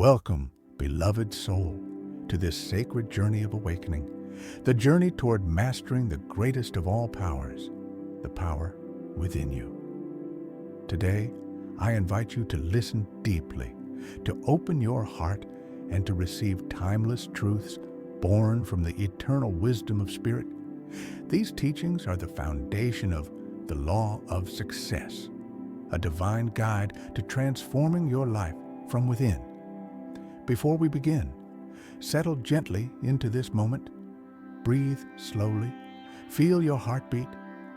Welcome, beloved soul, to this sacred journey of awakening, the journey toward mastering the greatest of all powers, the power within you. Today, I invite you to listen deeply, to open your heart, and to receive timeless truths born from the eternal wisdom of Spirit. These teachings are the foundation of the law of success, a divine guide to transforming your life from within. Before we begin, settle gently into this moment. Breathe slowly. Feel your heartbeat,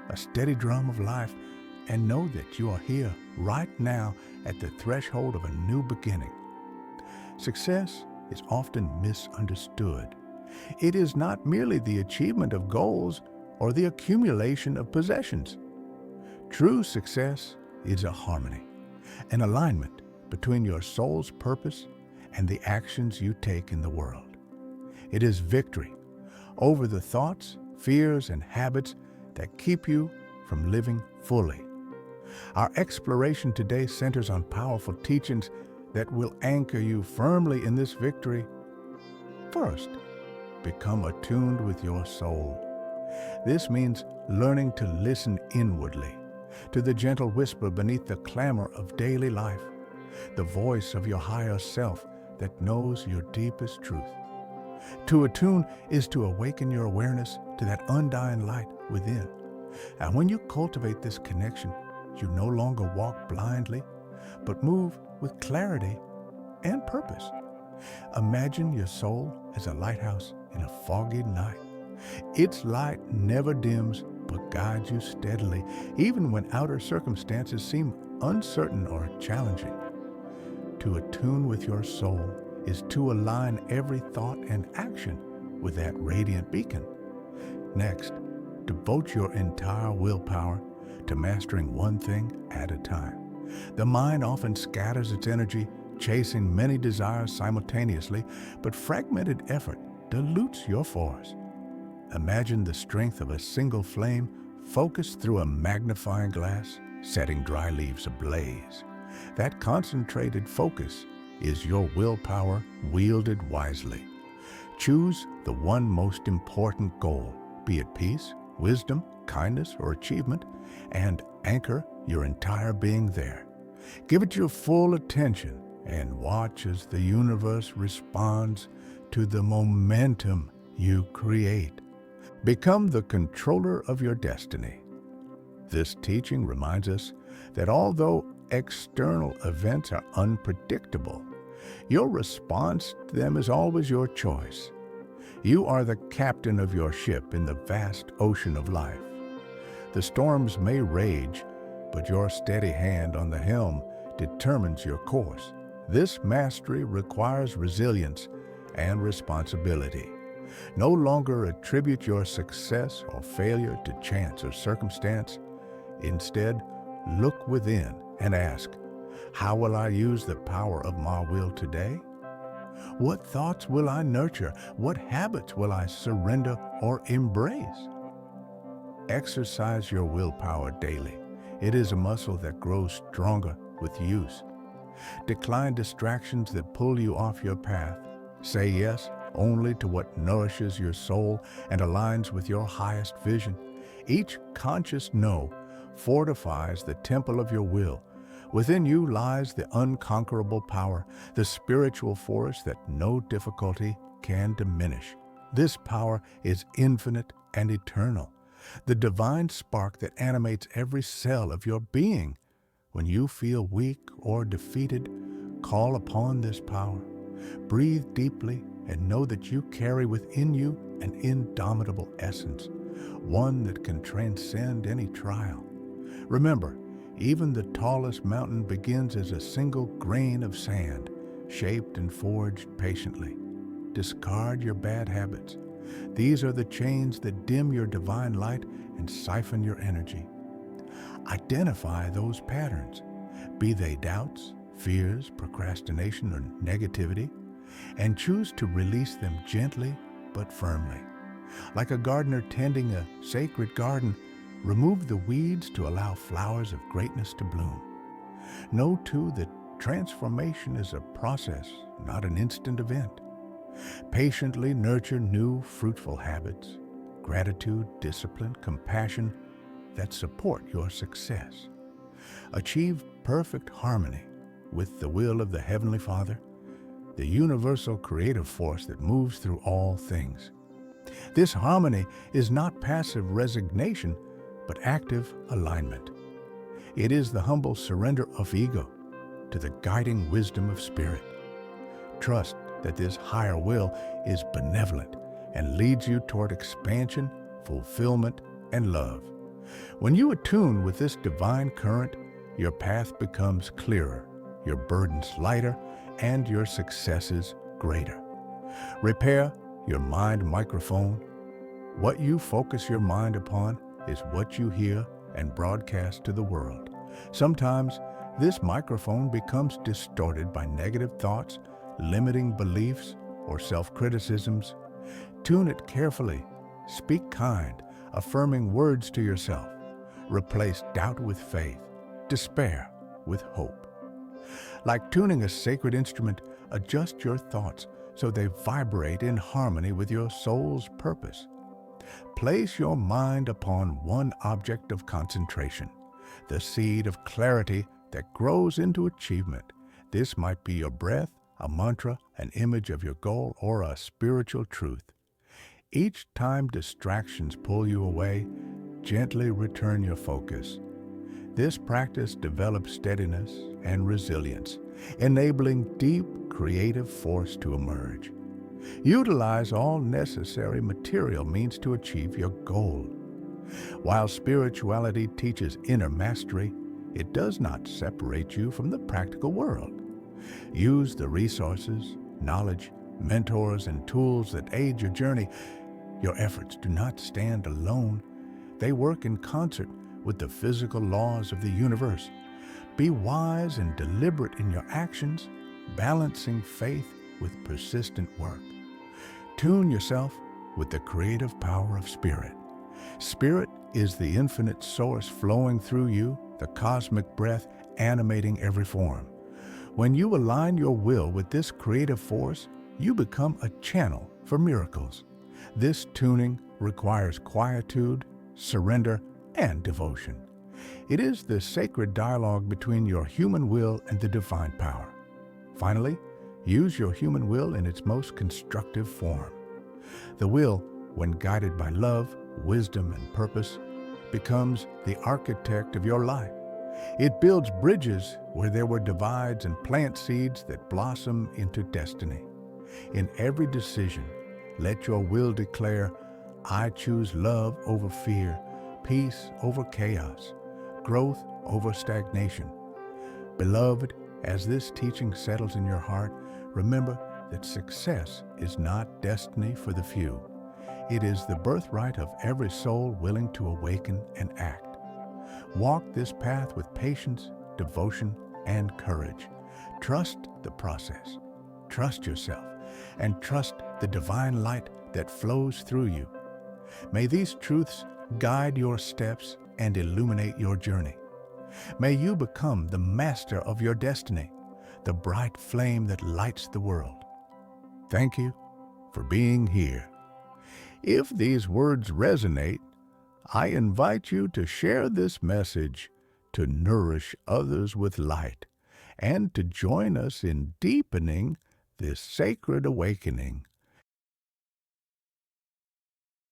a steady drum of life, and know that you are here right now at the threshold of a new beginning. Success is often misunderstood. It is not merely the achievement of goals or the accumulation of possessions. True success is a harmony, an alignment between your soul's purpose and the actions you take in the world. It is victory over the thoughts, fears, and habits that keep you from living fully. Our exploration today centers on powerful teachings that will anchor you firmly in this victory. First, become attuned with your soul. This means learning to listen inwardly to the gentle whisper beneath the clamor of daily life, the voice of your higher self that knows your deepest truth. To attune is to awaken your awareness to that undying light within. And when you cultivate this connection, you no longer walk blindly, but move with clarity and purpose. Imagine your soul as a lighthouse in a foggy night. Its light never dims, but guides you steadily, even when outer circumstances seem uncertain or challenging. To attune with your soul is to align every thought and action with that radiant beacon. Next, devote your entire willpower to mastering one thing at a time. The mind often scatters its energy, chasing many desires simultaneously, but fragmented effort dilutes your force. Imagine the strength of a single flame focused through a magnifying glass, setting dry leaves ablaze. That concentrated focus is your willpower wielded wisely. Choose the one most important goal, be it peace, wisdom, kindness, or achievement, and anchor your entire being there. Give it your full attention and watch as the universe responds to the momentum you create. Become the controller of your destiny. This teaching reminds us that although external events are unpredictable, your response to them is always your choice. You are the captain of your ship in the vast ocean of life. The storms may rage, but your steady hand on the helm determines your course. This mastery requires resilience and responsibility. No longer attribute your success or failure to chance or circumstance. Instead, look within and ask, how will I use the power of my will today? What thoughts will I nurture? What habits will I surrender or embrace? Exercise your willpower daily. It is a muscle that grows stronger with use. Decline distractions that pull you off your path. Say yes only to what nourishes your soul and aligns with your highest vision. Each conscious no fortifies the temple of your will. Within you lies the unconquerable power, the spiritual force that no difficulty can diminish. This power is infinite and eternal, the divine spark that animates every cell of your being. When you feel weak or defeated, call upon this power. Breathe deeply and know that you carry within you an indomitable essence, one that can transcend any trial. Remember, even the tallest mountain begins as a single grain of sand, shaped and forged patiently. Discard your bad habits. These are the chains that dim your divine light and siphon your energy. Identify those patterns, be they doubts, fears, procrastination, or negativity, and choose to release them gently but firmly. Like a gardener tending a sacred garden, remove the weeds to allow flowers of greatness to bloom. Know too that transformation is a process, not an instant event. Patiently nurture new, fruitful habits, gratitude, discipline, compassion that support your success. Achieve perfect harmony with the will of the Heavenly Father, the universal creative force that moves through all things. This harmony is not passive resignation, but active alignment. It is the humble surrender of ego to the guiding wisdom of spirit. Trust that this higher will is benevolent and leads you toward expansion, fulfillment, and love. When you attune with this divine current, your path becomes clearer, your burdens lighter, and your successes greater. Repair your mind microphone. What you focus your mind upon is what you hear and broadcast to the world. Sometimes this microphone becomes distorted by negative thoughts, limiting beliefs, or self-criticisms. Tune it carefully. Speak kind, affirming words to yourself. Replace doubt with faith, despair with hope. Like tuning a sacred instrument, adjust your thoughts so they vibrate in harmony with your soul's purpose. Place your mind upon one object of concentration, the seed of clarity that grows into achievement. This might be your breath, a mantra, an image of your goal, or a spiritual truth. Each time distractions pull you away, gently return your focus. This practice develops steadiness and resilience, enabling deep creative force to emerge. Utilize all necessary material means to achieve your goal. While spirituality teaches inner mastery, it does not separate you from the practical world. Use the resources, knowledge, mentors, and tools that aid your journey. Your efforts do not stand alone. They work in concert with the physical laws of the universe. Be wise and deliberate in your actions, balancing faith with persistent work. Tune yourself with the creative power of spirit. Spirit is the infinite source flowing through you, the cosmic breath animating every form. When you align your will with this creative force, you become a channel for miracles. This tuning requires quietude, surrender, and devotion. It is the sacred dialogue between your human will and the divine power. Finally, use your human will in its most constructive form. The will, when guided by love, wisdom, and purpose, becomes the architect of your life. It builds bridges where there were divides and plants seeds that blossom into destiny. In every decision, let your will declare, I choose love over fear, peace over chaos, growth over stagnation. Beloved, as this teaching settles in your heart, remember that success is not destiny for the few. It is the birthright of every soul willing to awaken and act. Walk this path with patience, devotion, and courage. Trust the process, trust yourself, and trust the divine light that flows through you. May these truths guide your steps and illuminate your journey. May you become the master of your destiny, the bright flame that lights the world. Thank you for being here. If these words resonate, I invite you to share this message, to nourish others with light, and to join us in deepening this sacred awakening.